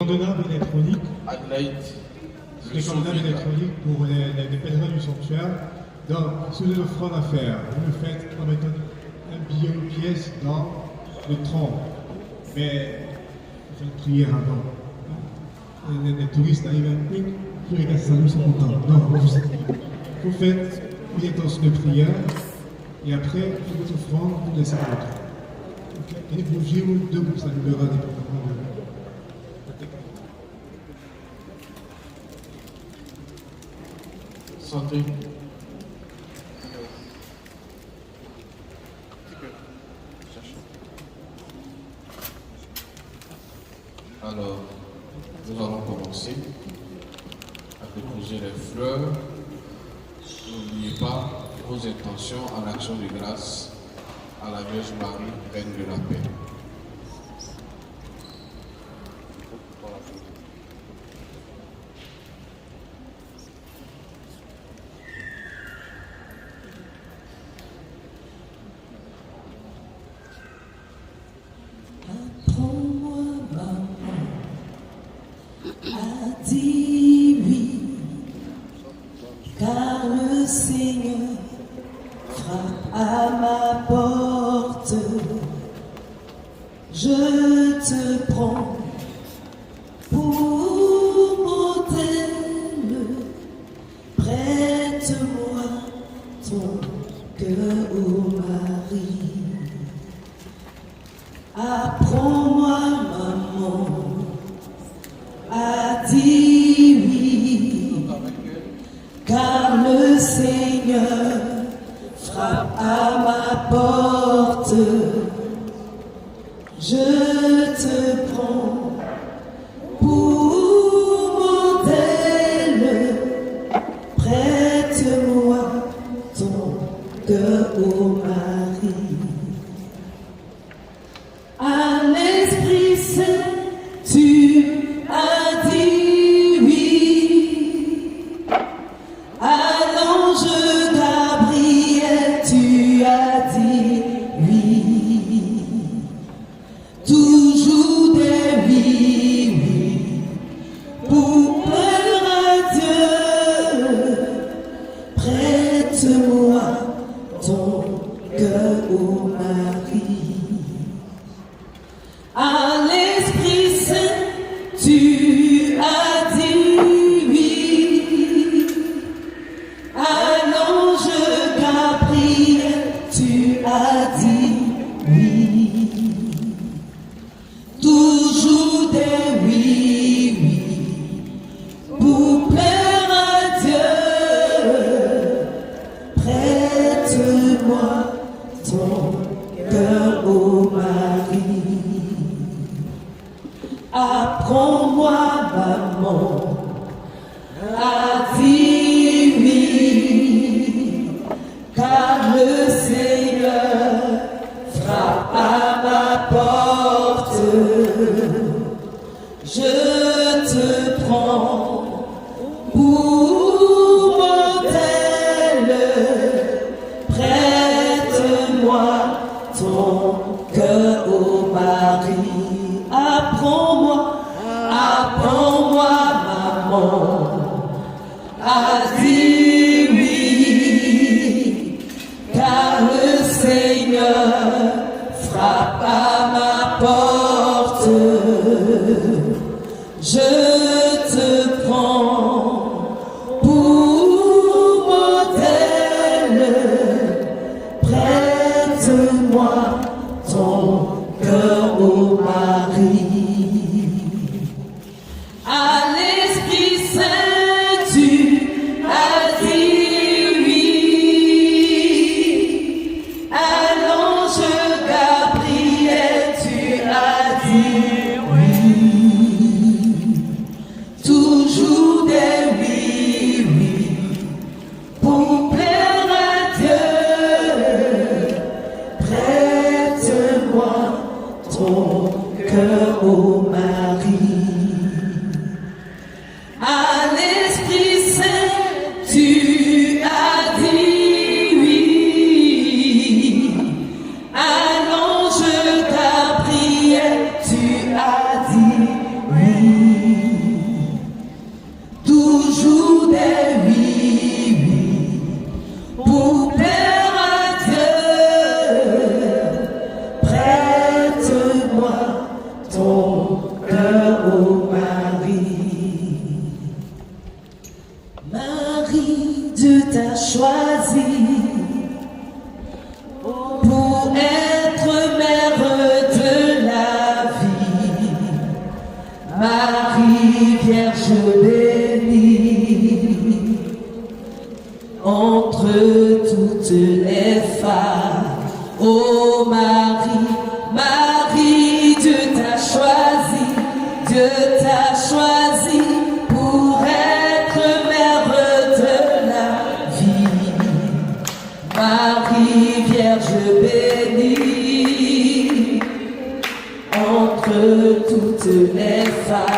condamnable électronique. Adelaide, Les condamnables électroniques pour les pèlerins du sanctuaire. Donc, si vous avez une offrande à faire, vous le faites en mettant un billet ou une pièce dans le tronc. Mais vous faites une prière avant. Les touristes arrivent un peu, puis les gars, ça nous sont contents. Non, vous faites une intention de prière et après, vous faites votre offrande, vous laissez votre. Et vous bougiez ou debout, ça nous donnera des problèmes. Santé. Alors, nous allons commencer à déposer les fleurs. N'oubliez pas vos intentions en action de grâce à la Vierge Marie, Reine de la paix. Dis oui, car le Seigneur frappe à ma porte. Je te prends pour modèle, prête-moi ton cœur, ô Marie. Apprends-moi, maman, a dit oui, car le Seigneur frappe à ma porte. Je te prends pour modèle, prête-moi ton cœur, ô Marie. À l'Esprit Saint, tu as dit oui. À l'ange Gabriel, tu as dit oui. Toujours des oui, oui, pour plaire à Dieu. Prête-moi ton cœur, ô Marie. À l'Esprit Saint, tu as dit oui. À l'ange Gabriel, tu as dit oui. Toujours des oui, oui, pour plaire à Dieu. Prête-moi ton cœur, ô Marie. Apprends-moi, maman, à dire oui, car le Seigneur frappe à ma porte. Je te prends pour modèle, prête-moi ton cœur, ô Marie. Apprends-moi, maman, à dire oui, car le Seigneur frappe à ma porte. Je te prends pour modèle, prête-moi ton cœur, ô Marie. À l'Esprit Saint, tu as dit oui. À l'ange Gabriel, tu as dit oui. Toujours des oui, oui, pour plaire à Dieu. Prête-moi ton cœur, ô Marie. À l'Esprit Saint, tu as dit oui. À l'ange Gabriel, tu as dit oui. Vierge bénie, entre toutes les femmes, ô Marie, Marie, Dieu t'a choisi pour être mère de la vie. Marie, Vierge bénie, entre toutes les femmes.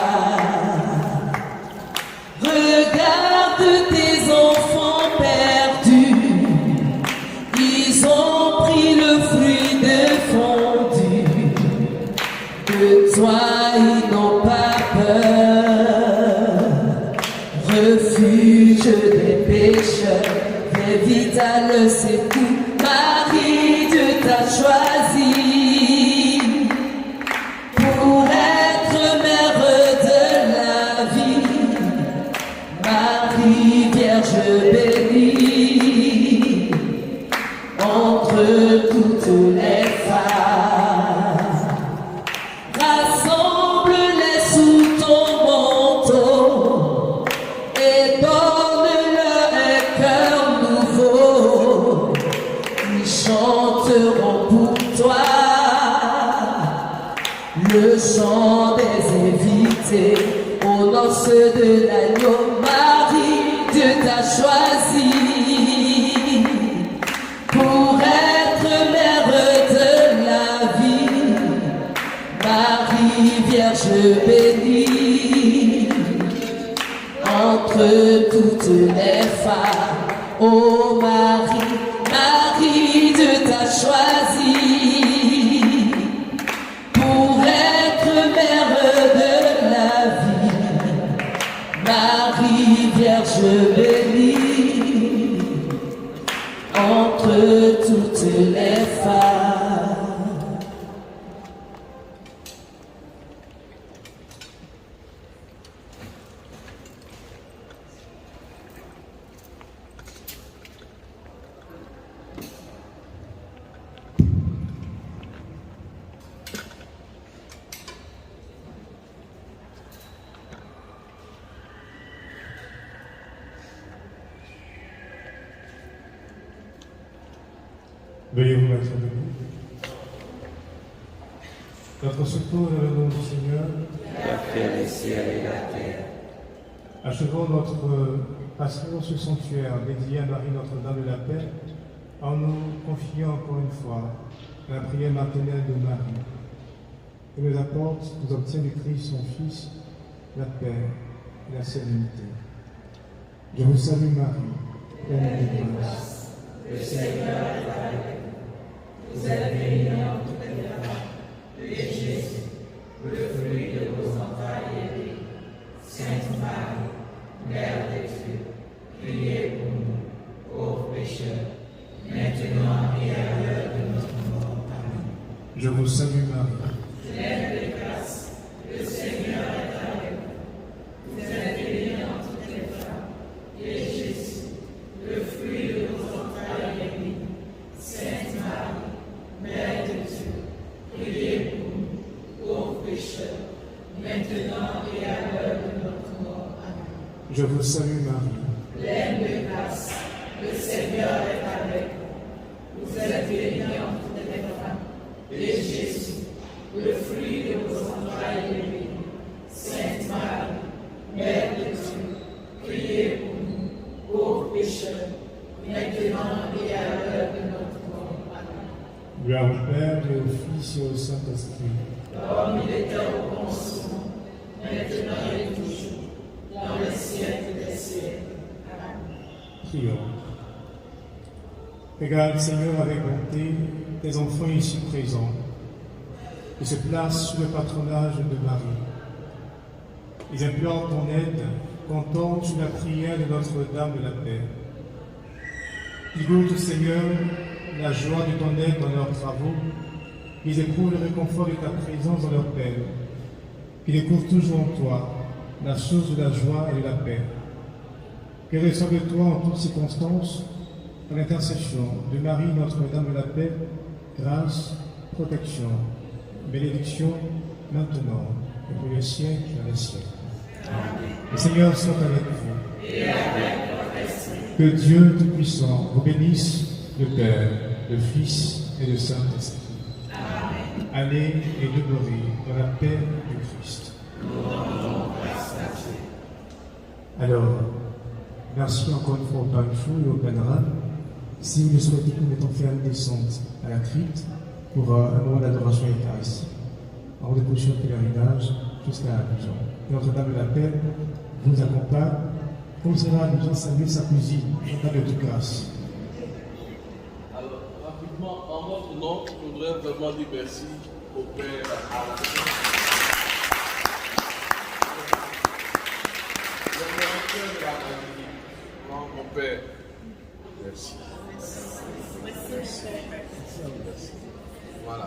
Regarde tes enfants perdus, ils ont pris le fruit défendu. De toi ils n'ont pas peur, refuge des pécheurs, viens vite à le secours. Marie, Dieu t'a choisi pour être mère de la vie. Marie, Vierge bénie, entre toutes les femmes. Rassemble-les sous ton manteau et donne-leur un cœur nouveau. Ils chanteront pour toi le chant des invités aux noces de l'agneau. Marie, Dieu t'a choisi pour être mère de la vie. Marie, Vierge bénie, entre toutes les femmes, ô Marie, Marie, Dieu t'a choisi pour être mère de la vie. Marie, Vierge bénie, entre toutes les femmes. Veuillez vous mettre debout. Notre secours est le nom du Seigneur, qui a fait les ciels et la terre. achevons notre passion ce sanctuaire dédié à Marie Notre-Dame de la Paix, en nous confiant encore une fois à la prière maternelle de Marie, qui nous apporte, nous obtient du Christ son Fils, la paix et la sérénité. Je vous salue Marie, pleine de grâce. Le Seigneur est avec vous. Vous êtes bénie entre toutes les femmes, et Jésus, le fruit de vos entrailles, est béni. Sainte Marie, Mère de Dieu, priez pour nous, pauvres pécheurs, maintenant et à l'heure de notre mort. Amen. Je vous salue Marie, Pleine de grâce, le Seigneur est avec vous. Vous êtes bénie entre toutes les femmes, et Jésus, le fruit de vos entrailles, est béni. Sainte Marie, Mère de Dieu, priez pour nous, pauvres pécheurs, maintenant et à l'heure de notre mort. Amen. je vous salue Marie, Pleine de grâce, le Seigneur est avec vous. Vous êtes bénie entre toutes les femmes, et Jésus, le fruit de vos entrailles, est béni. Sainte Marie, Mère de Dieu, priez pour nous, pauvres pécheurs, maintenant et à l'heure de notre mort. Amen. gloire au Père et au Fils et au Saint-Esprit. Comme il était au commencement, maintenant et toujours, dans les siècles des siècles. Amen. Prions. Regarde, Seigneur, avec bonté, tes enfants ici présents, qui se placent sous le patronage de Marie. Ils implorent ton aide, comptant sur la prière de Notre-Dame de la Paix. Ils goûtent, Seigneur, la joie de ton aide dans leurs travaux, qu'ils éprouvent le réconfort de ta présence dans leur peine, qu'ils découvrent toujours en toi la source de la joie et de la paix. Que reçoivent de toi en toutes circonstances, par l'intercession de Marie Notre-Dame de la Paix, grâce, protection, bénédiction, maintenant et pour les siècles et les siècles. Le Seigneur soit avec vous. Et avec votre esprit. Que Dieu Tout-Puissant vous bénisse, le Père, le Fils et le Saint-Esprit. Amen. Allez et demeurez dans la paix du Christ. Alors, merci encore une fois au Père Fou et au Père Rab. Si vous le souhaitez, nous mettons faire une descente à la crypte pour un moment d'adoration eucharistique. En de coucher au pèlerinage jusqu'à Abidjan. Notre-Dame de la Paix vous accompagne. Comme cela, nous allons saluer sa cousine, Notre-Dame de toute grâce. Alors, rapidement, en notre nom, je voudrais vraiment dire merci au Père Alain. Mon Père, merci. Merci. Voilà.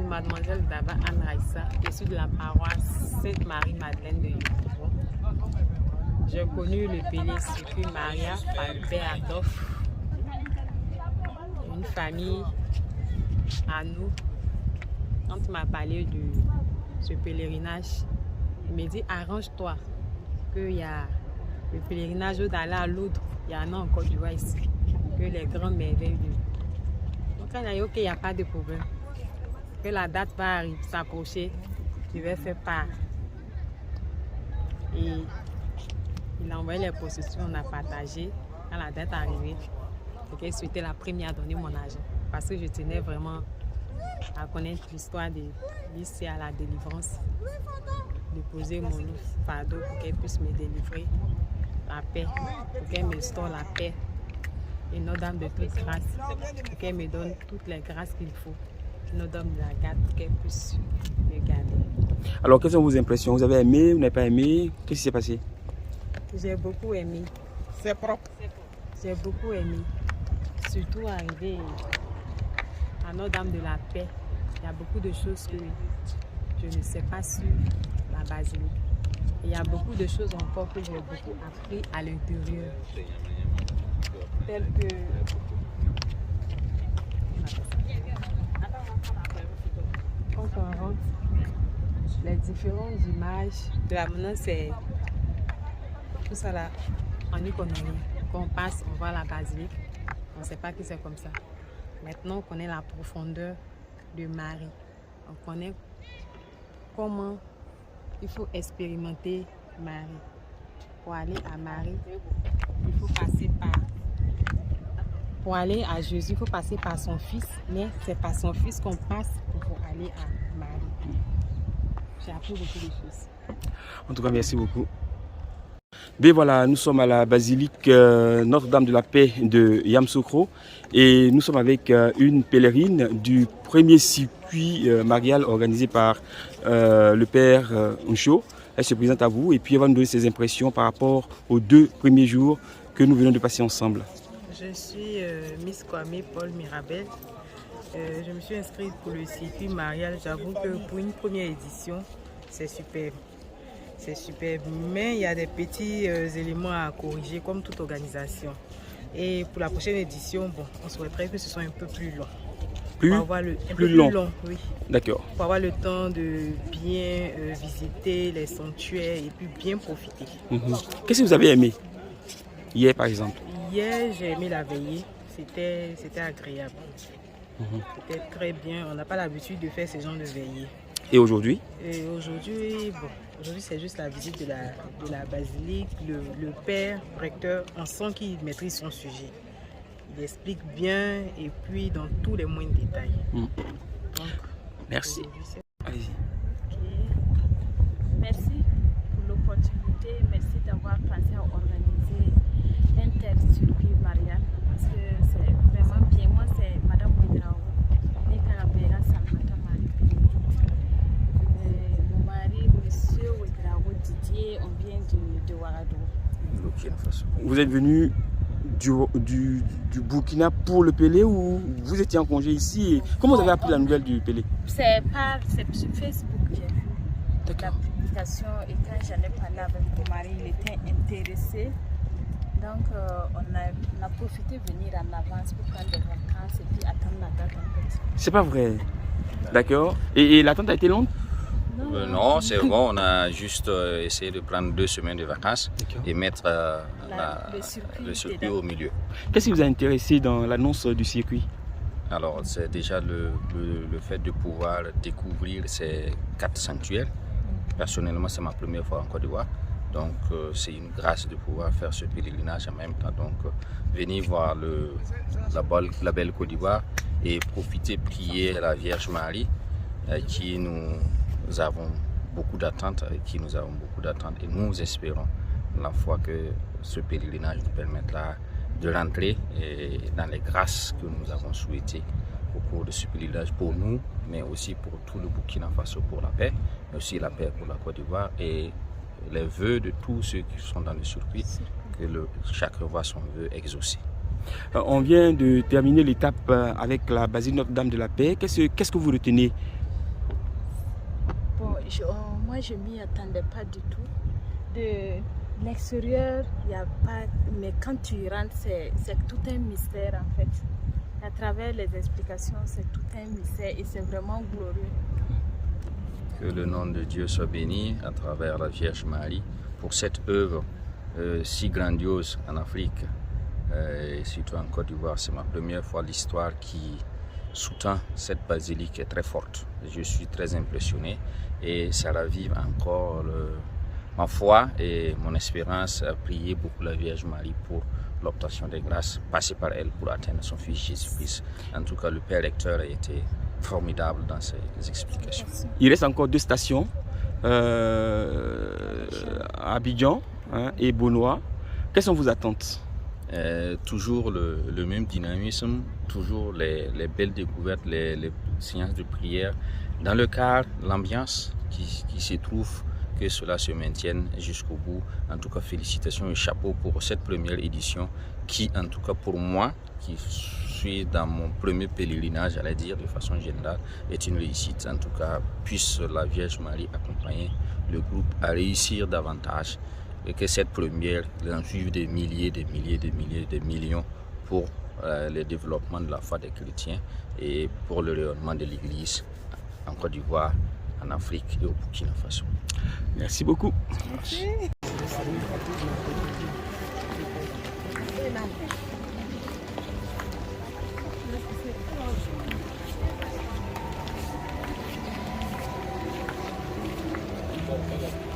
Mademoiselle Daba Anne Raissa, je suis de la paroisse Sainte-Marie-Madeleine de Yopougon. J'ai connu le Pélé Circuit Maria par le père Adolphe, une famille à nous. Quand il m'a parlé de ce pèlerinage, il m'a dit arrange-toi, qu'il y a le pèlerinage d'Allah à l'autre, il y en a encore, tu vois ici, que les grandes merveilles. Donc on a dit ok, il n'y a pas de problème. Que la date va s'approcher, je vais faire part. Et il a envoyé les processus, on a partagé. Quand la date est arrivée, je souhaitais la première à donner mon argent. Parce que je tenais vraiment à connaître l'histoire de l'IC à la délivrance, de poser mon fardeau pour qu'elle puisse me délivrer la paix, pour qu'elle me store la paix. Et Notre-Dame de toute grâce, pour qu'elle me donne toutes les grâces qu'il faut. Notre-Dame de la garde, pour qu'elle puisse me garder. Alors, quelles sont vos impressions? Vous avez aimé, vous n'avez pas aimé? Qu'est-ce qui s'est passé? J'ai beaucoup aimé. C'est propre. J'ai beaucoup aimé. Surtout arriver à Notre-Dame de la Paix. Il y a beaucoup de choses que je ne sais pas sur la basilique. Et il y a beaucoup de choses encore que j'ai beaucoup appris à l'intérieur. Telles que... Quand on rentre les différentes images de la maintenant, c'est tout ça là, on n'y connaît rien. Quand on passe, on voit la basilique, on ne sait pas que c'est comme ça. Maintenant, on connaît la profondeur de Marie. On connaît comment il faut expérimenter Marie. Pour aller à Marie, il faut passer par... Pour aller à Jésus, il faut passer par son fils, mais c'est par son fils qu'on passe pour aller à Marie. J'ai appris beaucoup de choses. En tout cas, merci beaucoup. Ben voilà, nous sommes à la basilique Notre-Dame de la Paix de Yamoussoukro et nous sommes avec une pèlerine du premier circuit marial organisé par le père Ncho. Elle se présente à vous et puis elle va nous donner ses impressions par rapport aux 2 premiers jours que nous venons de passer ensemble. Je suis Miss Kwame Paul Mirabel. Je me suis inscrite pour le circuit marial. J'avoue que pour une première édition, c'est superbe. C'est superbe, mais il y a des petits éléments à corriger comme toute organisation. Et pour la prochaine édition, bon, on souhaiterait que ce soit un peu plus long. Plus long, oui. D'accord. Pour avoir le temps de bien visiter les sanctuaires et puis bien profiter. Qu'est-ce que vous avez aimé hier par exemple? Hier, j'ai aimé la veillée. C'était agréable. C'était très bien. On n'a pas l'habitude de faire ce genre de veillée. Et aujourd'hui? Aujourd'hui, bon, aujourd'hui c'est juste la visite de la basilique. Le père recteur, on sent qu'il maîtrise son sujet. Il explique bien et puis dans tous les moindres détails. Donc, merci. Allez-y. Okay. Merci pour l'opportunité. Merci d'avoir pensé à organiser un tel circuit marial. Parce que c'est vraiment bien. Moi, c'est Madame Ouedraogo. Mon mari, Monsieur Ouedraogo Didier, on vient de Ouagadougou. Vous êtes venu du Burkina pour le Pélé ou vous étiez en congé ici et comment vous avez appris la nouvelle du Pélé? C'est sur Facebook que j'ai vu la publication et quand j'en ai parlé avec mon mari, il était intéressé. Donc on a profité de venir en avance pour prendre des vacances et puis attendre la date en fait. C'est pas vrai. D'accord. Et l'attente a été longue? Non, c'est bon, on a juste essayé de prendre 2 semaines de vacances et mettre le circuit au milieu. Qu'est-ce qui vous a intéressé dans l'annonce du circuit? Alors, c'est déjà le fait de pouvoir découvrir ces 4 sanctuaires. Personnellement, c'est ma première fois en Côte d'Ivoire. Donc, c'est une grâce de pouvoir faire ce pèlerinage en même temps. Donc, venir voir la belle Côte d'Ivoire et profiter, prier à la Vierge Marie qui nous avons beaucoup d'attentes, et nous espérons la fois que ce pèlerinage nous permettra de rentrer dans les grâces que nous avons souhaitées au cours de ce pèlerinage pour nous, mais aussi pour tout le Burkina Faso pour la paix, mais aussi la paix pour la Côte d'Ivoire et les vœux de tous ceux qui sont dans le circuit, que chacun voit son vœu exaucé. On vient de terminer l'étape avec la basilique Notre-Dame de la Paix. Qu'est-ce que vous retenez? Bon, moi je m'y attendais pas du tout. De l'extérieur, il n'y a pas, mais quand tu y rentres, c'est tout un mystère en fait. À travers les explications, c'est tout un mystère et c'est vraiment glorieux. Que le nom de Dieu soit béni à travers la Vierge Marie pour cette œuvre si grandiose en Afrique et surtout en Côte d'Ivoire. C'est ma première fois. L'histoire qui sous-tend cette basilique est très forte. Je suis très impressionné et ça ravive encore ma foi et mon espérance à prier beaucoup la Vierge Marie pour l'obtention des grâces, passer par elle pour atteindre son Fils Jésus-Christ. En tout cas, le Père recteur a été formidable dans ses explications. Il reste encore 2 stations, Abidjan et Bonoa. Quelles sont vos attentes? Toujours le même dynamisme, toujours les belles découvertes, les séances de prière. Dans le cadre, l'ambiance qui se trouve, que cela se maintienne jusqu'au bout. En tout cas, félicitations et chapeau pour cette première édition qui, en tout cas pour moi, qui suis dans mon premier pèlerinage, j'allais dire de façon générale, est une réussite. En tout cas, puisse la Vierge Marie accompagner le groupe à réussir davantage et que cette première en suive des milliers, des millions pour le développement de la foi des chrétiens et pour le rayonnement de l'Église en Côte d'Ivoire en Afrique et au Burkina Faso. Merci beaucoup. Merci. Merci.